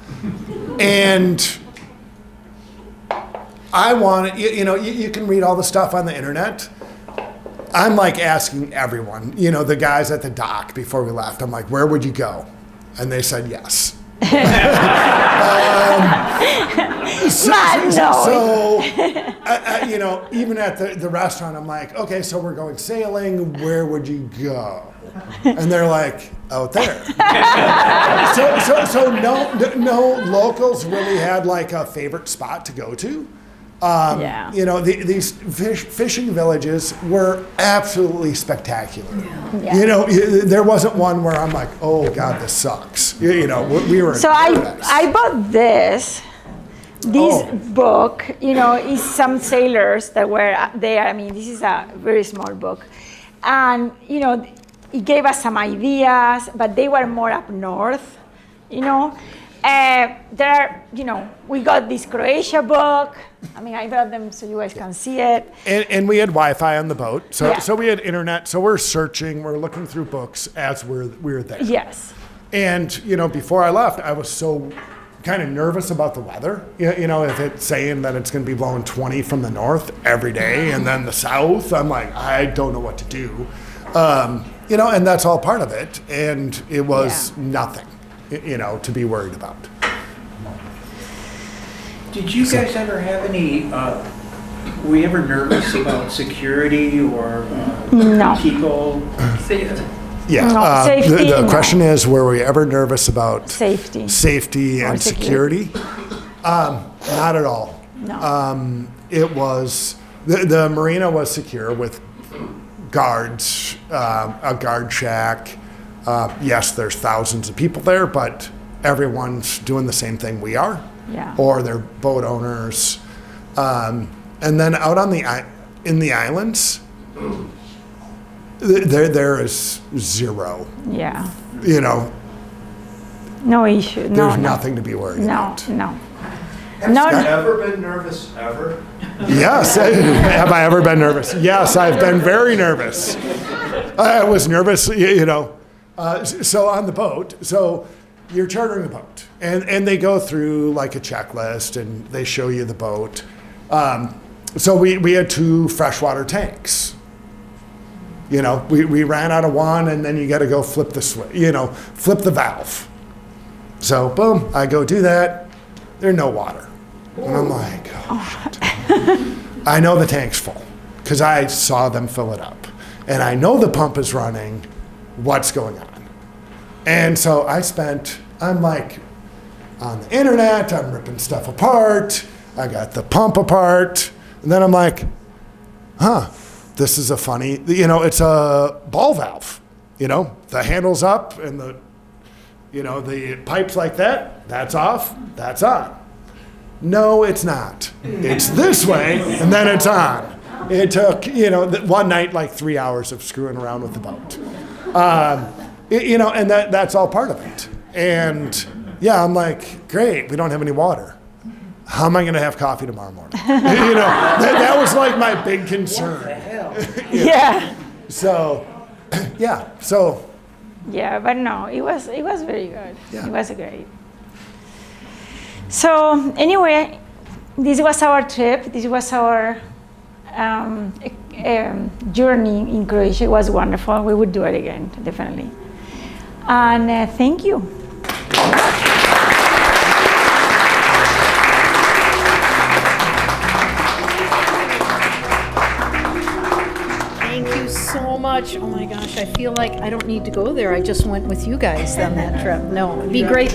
And I wanted, you can read all the stuff on the internet. I'm like asking everyone, the guys at the dock before we left, I'm like, where would you go? And they said yes. So even at the restaurant, I'm like, okay, so we're going sailing. Where would you go? And they're like, out there. So no locals really had like a favorite spot to go to. These fishing villages were absolutely spectacular. Yeah. There wasn't one where I'm like, oh God, this sucks. We were. So I bought this book. Is some sailors that were there. I mean, this is a very small book, and it gave us some ideas, but they were more up north. We got this Croatia book. I mean, I brought them so you guys can see it. And we had Wi-Fi on the boat, so Yeah. so we had internet. So we're searching, we're looking through books as we're there. Yes. And before I left, I was so kind of nervous about the weather. If it's saying that it's going to be blowing 20 from the north every day, and then the south, I'm like, I don't know what to do. And that's all part of it. And it was nothing, to be worried about. Did you guys ever have any, were you ever nervous about security or No. people? Yeah. No, safety, The no. question is, were we ever nervous about Safety. and Or security? Not at all. No. It was, the marina was secure with guards, a guard shack. Yes, there's thousands of people there, but everyone's doing the same thing we are. Yeah. Or they're boat owners. And then out on in the islands, there is zero. Yeah. No issue. There's nothing to be worried about. No. Have you ever been nervous, ever? Yes. Have I ever been nervous? Yes, I've been very nervous. I was nervous, So on the boat, so you're chartering a boat, and they go through like a checklist, and they show you the boat. So we had 2 freshwater tanks. We ran out of one, and then you got to go flip the valve. So boom, I go do that. There's no water. And I'm like, oh, shit. I know the tank's full because I saw them fill it up. And I know the pump is running. What's going on? And so I'm like on the internet, I'm ripping stuff apart. I got the pump apart. And then I'm like, this is a funny, it's a ball valve. The handle's up and the pipe's like that. That's off, that's on. No, it's not. It's this way, and then it's on. It took, one night, like 3 hours of screwing around with the boat. And that's all part of it. And I'm like, great, we don't have any water. How am I going to have coffee tomorrow morning? That was like my big concern. What the hell? Yeah. So. Yeah, but no, it was very good. Yeah. It was great. So anyway, this was our trip. This was our journey in Croatia. It was wonderful. We would do it again, definitely. And thank you. Thank you so much. Oh my gosh, I feel like I don't need to go there. I just went with you guys on that trip. No, it'd be great.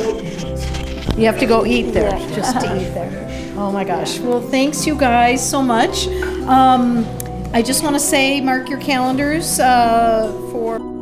You have to go eat there, just to eat there. Oh my gosh. Well, thanks you guys so much. I just want to say, mark your calendars for